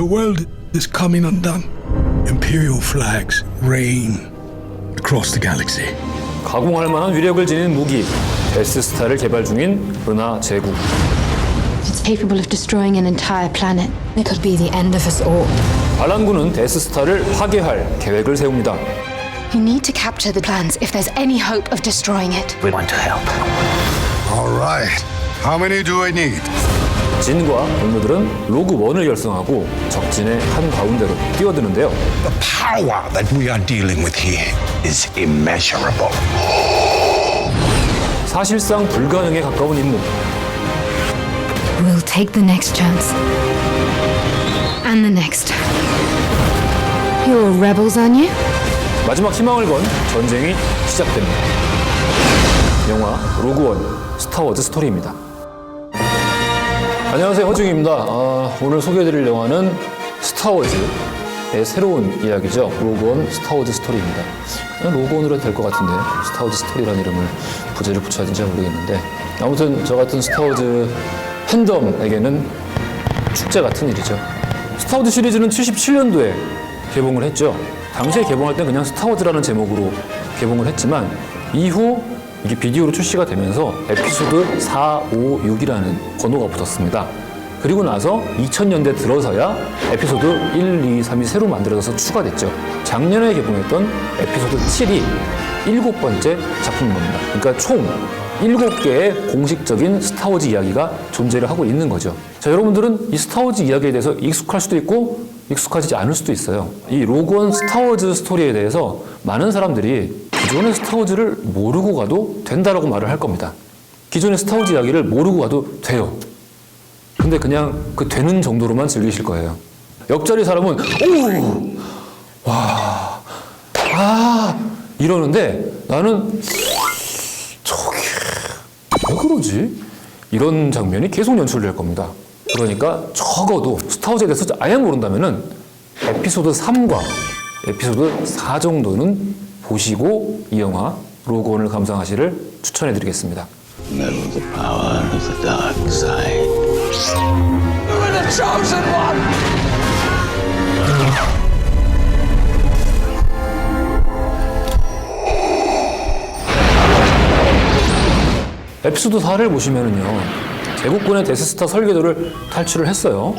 The world is coming undone. Imperial flags reign across the galaxy. 가공할 만한 위력을 지닌 무기 데스스타를 개발 중인 은하 제국. It's capable of destroying an entire planet. It could be the end of us all. 알란군은 데스스타를 파괴할 계획을 세웁니다. You need to capture the plans if there's any hope of destroying it. We want to help. All right. How many do I need? 진과 동료들은 로그 1을 결성하고 적진의 한가운데로 뛰어드는데요. The power that we are dealing with here is immeasurable. 사실상 불가능에 가까운 임무. We'll take the next chance. And the next. You're rebels, aren't you? 마지막 희망을 건 전쟁이 시작됩니다. 영화 로그원 스타워즈 스토리입니다. 안녕하세요, 허중입니다. 오늘 소개해드릴 영화는 스타워즈의 새로운 이야기죠. 로그원 스타워즈 스토리입니다. 그냥 로그원으로 해도 될 것 같은데 스타워즈 스토리라는 이름을 부제를 붙여야 되는지 모르겠는데 아무튼 저 같은 스타워즈 팬덤에게는 축제 같은 일이죠. 스타워즈 시리즈는 77년도에 개봉을 했죠. 당시에 개봉할 때 그냥 스타워즈라는 제목으로 개봉을 했지만 이후 이게 비디오로 출시가 되면서 에피소드 4, 5, 6이라는 번호가 붙었습니다. 그리고 나서 2000년대 들어서야 에피소드 1, 2, 3이 새로 만들어져서 추가됐죠. 작년에 개봉했던 에피소드 7이 7번째 작품인 겁니다. 그러니까 총 7개의 공식적인 스타워즈 이야기가 존재를 하고 있는 거죠. 자, 여러분들은 이 스타워즈 이야기에 대해서 익숙할 수도 있고 익숙하지 않을 수도 있어요. 이 로그원 스타워즈 스토리에 대해서 많은 사람들이 기존의 스타워즈를 모르고 가도 된다라고 말을 할 겁니다. 기존의 스타워즈 이야기를 모르고 가도 돼요. 근데 그냥 그 되는 정도로만 즐기실 거예요. 옆자리 사람은 오! 와! 아! 이러는데 나는 저게 왜 그러지? 이런 장면이 계속 연출될 겁니다. 그러니까 적어도 스타워즈에 대해서 아예 모른다면은 에피소드 3과 에피소드 4 정도는 보시고 이 영화 로그원을 감상하시를 추천해드리겠습니다. Know the power of the dark side. You are the chosen one! 에피소드 4를 보시면은요, 제국군의 데스스타 설계도를 탈출을 했어요.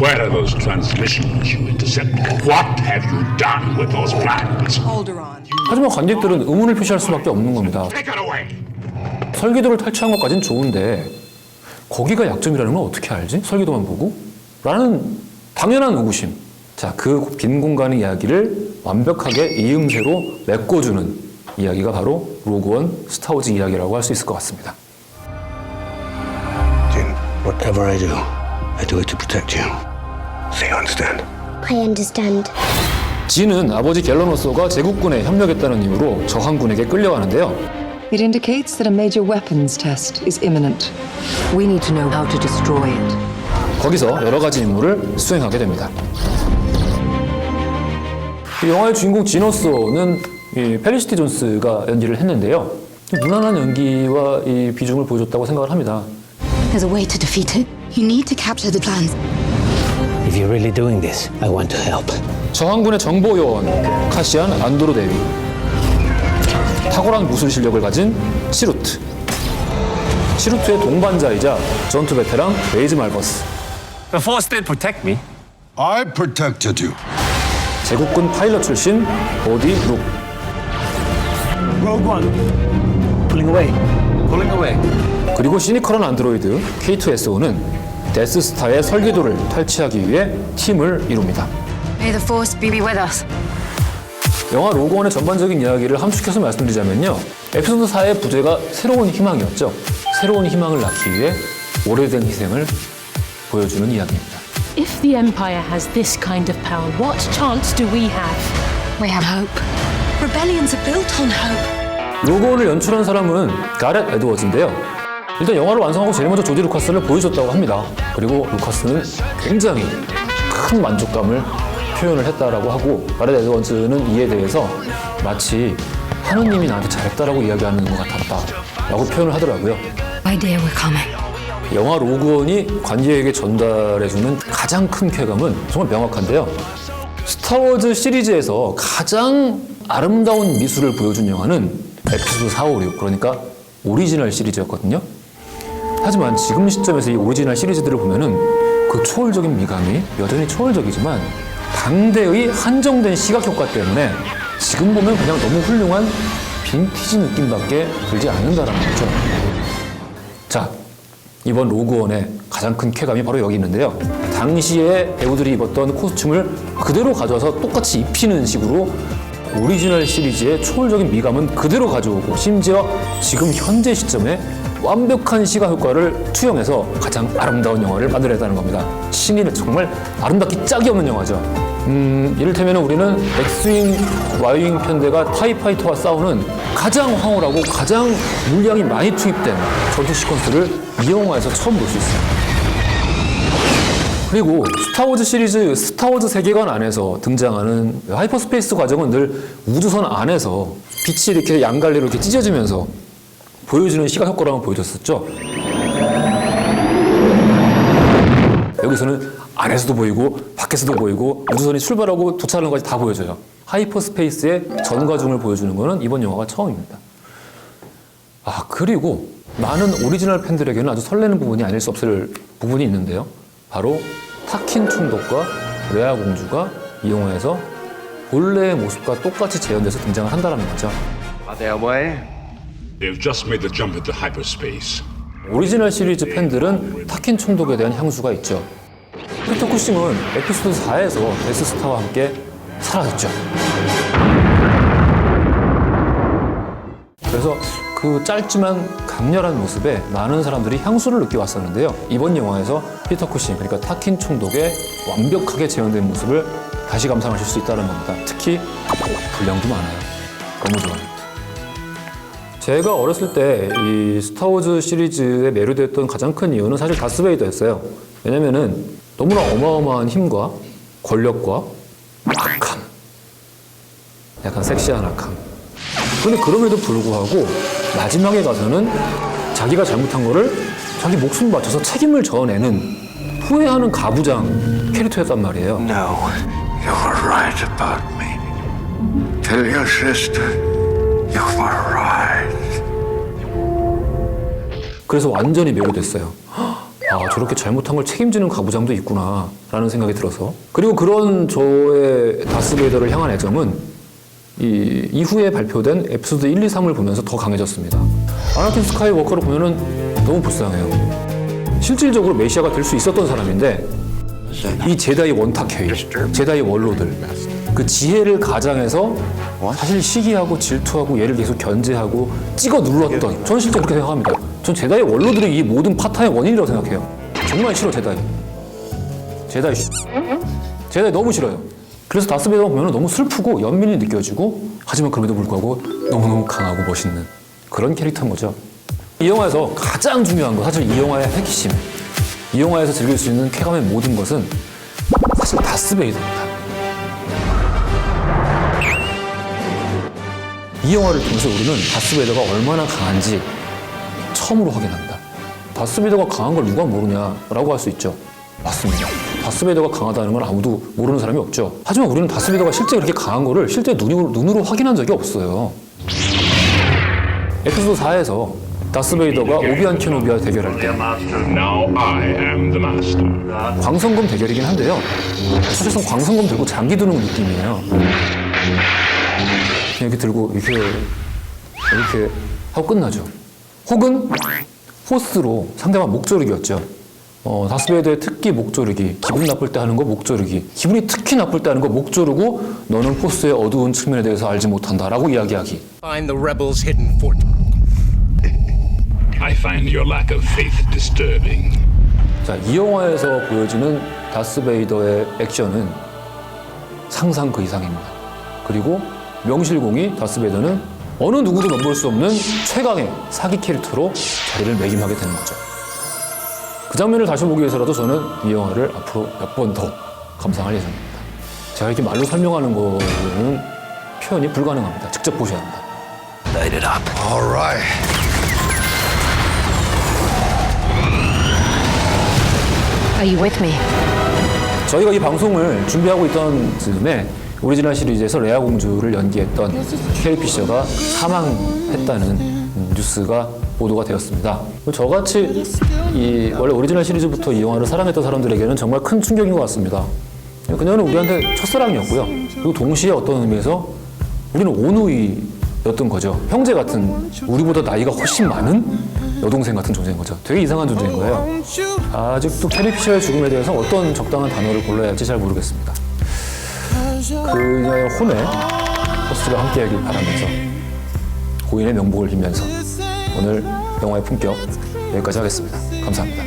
Where are those transmissions you intercepted? What have you done with those plans? 하지만 관객들은 의문을 표시할 수밖에 없는 겁니다. Take it away! 설계도를 탈취한 것까진 좋은데 거기가 약점이라는 걸 어떻게 알지? 설계도만 보고? 라는 당연한 의구심. 자, 그 빈 공간의 이야기를 완벽하게 이음새로 메꿔주는 이야기가 바로 로그원 스타워즈 이야기라고 할 수 있을 것 같습니다. Jin, whatever I do it to protect you. So you understand? I understand. 진은 아버지 갤러너소가 제국군에 협력했다는 이유로 저항군에게 끌려가는데요. It indicates that a major weapons test is imminent. We need to know how to destroy it. 거기서 여러 가지 임무를 수행하게 됩니다. 이 영화의 주인공 지노소는 이 펠리시티 존스가 연기를 했는데요. 무난한 연기와 이 비중을 보여줬다고 생각을 합니다. There's a way to defeat it. You need to capture the plans. If you're really doing this, I want to help. 저항군의 정보요원 카시안 안도로 대위, 탁월한 무술 실력을 가진 시루트, 시루트의 동반자이자 전투 베테랑 레이즈 말버스, The Force did protect me. I protected you. 제국군 파일럿 출신 보디 룩, Rogue One. Pulling away. Pulling away. 그리고 시니컬한 안드로이드 K2SO는 데스스타의 설계도를 탈취하기 위해 팀을 이룹니다. May the force be with us. 영화 로그원의 전반적인 이야기를 함축해서 말씀드리자면요, 에피소드 4의 부제가 새로운 희망이었죠. 새로운 희망을 낳기 위해 오래된 희생을 보여주는 이야기입니다. If the Empire has this kind of power, what chance do we have? We have hope. Rebellions are built on hope. 로그원을 연출한 사람은 가렛 에드워즈인데요. 일단 영화를 완성하고 제일 먼저 조지 루카스를 보여줬다고 합니다. 그리고 루카스는 굉장히 큰 만족감을 표현을 했다라고 하고, 가렛 에드워즈는 이에 대해서 마치 하느님이 나한테 잘했다라고 이야기하는 것 같았다라고 표현을 하더라고요. My dear, we're coming. 영화 로그원이 관객에게 전달해주는 가장 큰 쾌감은 정말 명확한데요. 스타워즈 시리즈에서 가장 아름다운 미술을 보여준 영화는 에피소드 4, 5, 6, 그러니까 오리지널 시리즈였거든요. 하지만 지금 시점에서 이 오리지널 시리즈들을 보면은 그 초월적인 미감이 여전히 초월적이지만 당대의 한정된 시각 효과 때문에 지금 보면 그냥 너무 훌륭한 빈티지 느낌밖에 들지 않는다라는 거죠. 자, 이번 로그원의 가장 큰 쾌감이 바로 여기 있는데요. 당시에 배우들이 입었던 코스튬을 그대로 가져와서 똑같이 입히는 식으로 오리지널 시리즈의 초월적인 미감은 그대로 가져오고 심지어 지금 현재 시점에 완벽한 시각 효과를 투영해서 가장 아름다운 영화를 만들어냈다는 겁니다. 신이 정말 아름답기 짝이 없는 영화죠. 이를테면 우리는 엑스윙, Y윙 편대가 타이파이터와 싸우는 가장 황홀하고 가장 물량이 많이 투입된 전투 시퀀스를 이 영화에서 처음 볼 수 있어요. 그리고 스타워즈 시리즈, 스타워즈 세계관 안에서 등장하는 하이퍼스페이스 과정은 늘 우주선 안에서 빛이 이렇게 양갈래로 이렇게 찢어지면서 보여주는 시각 효과라고 보여줬었죠. 여기서는 안에서도 보이고 밖에서도 보이고 우주선이 출발하고 도착하는 것까지 다 보여줘요. 하이퍼스페이스의 전과중을 보여주는 것은 이번 영화가 처음입니다. 그리고 많은 오리지널 팬들에게는 아주 설레는 부분이 아닐 수 없을 부분이 있는데요. 바로 타킨 총독과 레아 공주가 이 영화에서 본래의 모습과 똑같이 재현돼서 등장을 한다는 거죠. They've just made the jump into hyperspace. 오리지널 시리즈 팬들은 타킨 총독에 대한 향수가 있죠. 피터 쿠싱은 에피소드 4에서 데스스타와 함께 사라졌죠. 그래서 그 짧지만 강렬한 모습에 많은 사람들이 향수를 느껴왔었는데요. 이번 영화에서 피터 쿠싱, 그러니까 타킨 총독의 완벽하게 재현된 모습을 다시 감상하실 수 있다는 겁니다. 특히 분량도 많아요. 너무 좋아요. 제가 어렸을 때 이 스타워즈 시리즈에 매료되었던 가장 큰 이유는 사실 다스베이더였어요. 왜냐면은 너무나 어마어마한 힘과 권력과 악함, 약간 섹시한 악함. 그런데 그럼에도 불구하고 마지막에 가서는 자기가 잘못한 거를 자기 목숨 바쳐서 책임을 져내는 후회하는 가부장 캐릭터였단 말이에요. No, you were right about me. Tell your sister you were right. 그래서 완전히 매료됐어요. 저렇게 잘못한 걸 책임지는 가부장도 있구나 라는 생각이 들어서, 그리고 그런 저의 다스베이더를 향한 애정은 이 이후에 발표된 에피소드 1, 2, 3을 보면서 더 강해졌습니다. 아나킨 스카이워커를 보면은 너무 불쌍해요. 실질적으로 메시아가 될 수 있었던 사람인데 이 제다이 원탁회의, 제다이 원로들, 그 지혜를 가장해서 사실 시기하고 질투하고 얘를 계속 견제하고 찍어 눌렀던, 저는 실제 그렇게 생각합니다. 전 제다이 원로들이 이 모든 파탄의 원인이라고 생각해요. 정말 싫어, 제다이 너무 싫어요. 그래서 다스베이더 보면 너무 슬프고 연민이 느껴지고, 하지만 그럼에도 불구하고 너무너무 강하고 멋있는 그런 캐릭터인 거죠. 이 영화에서 가장 중요한 거, 사실 이 영화의 핵심, 이 영화에서 즐길 수 있는 쾌감의 모든 것은 사실 다스베이더입니다. 이 영화를 통해서 우리는 다스베이더가 얼마나 강한지 처음으로 확인합니다. 다스베이더가 강한 걸 누가 모르냐라고 할 수 있죠. 맞습니다. 다스베이더가 강하다는 건 아무도 모르는 사람이 없죠. 하지만 우리는 다스베이더가 실제 그렇게 강한 거를 실제 눈으로 확인한 적이 없어요. 에피소드 4에서 다스베이더가 오비안 케노비와 대결할 때 Now I am the master. 광선검 대결이긴 한데요. 사실상 광선검 들고 장기 드는 느낌이에요. 그냥 이렇게 들고 이렇게 하고 끝나죠. 혹은 호스로 상대방 목 조르기였죠. 다스베이더의 특기 목 조르기, 기분 나쁠 때 하는 거 목 조르기, 기분이 특히 나쁠 때 하는 거 목 조르고 너는 포스의 어두운 측면에 대해서 알지 못한다라고 이야기하기. Find the rebels' hidden fort. I find your lack of faith disturbing. 자, 이 영화에서 보여지는 다스베이더의 액션은 상상 그 이상입니다. 그리고 명실공히 다스베이더는 어느 누구도 넘볼 수 없는 최강의 사기 캐릭터로 자리를 매김하게 되는 거죠. 그 장면을 다시 보기 위해서라도 저는 이 영화를 앞으로 몇 번 더 감상할 예정입니다. 제가 이렇게 말로 설명하는 거는 표현이 불가능합니다. 직접 보셔야 합니다. Light it up. All right. Are you with me? 저희가 이 방송을 준비하고 있던 즈음에 오리지널 시리즈에서 레아 공주를 연기했던 캐리 피셔가 사망했다는 뉴스가 보도가 되었습니다. 저같이 원래 오리지널 시리즈부터 이 영화를 사랑했던 사람들에게는 정말 큰 충격인 것 같습니다. 그녀는 우리한테 첫사랑이었고요. 그리고 동시에 어떤 의미에서 우리는 오누이였던 거죠. 형제 같은, 우리보다 나이가 훨씬 많은 여동생 같은 존재인 거죠. 되게 이상한 존재인 거예요. 아직도 캐리 피셔의 죽음에 대해서 어떤 적당한 단어를 골라야 할지 잘 모르겠습니다. 그녀의 혼에 호스트가 함께하길 바라면서 고인의 명복을 빌면서 오늘 영화의 품격 여기까지 하겠습니다. 감사합니다.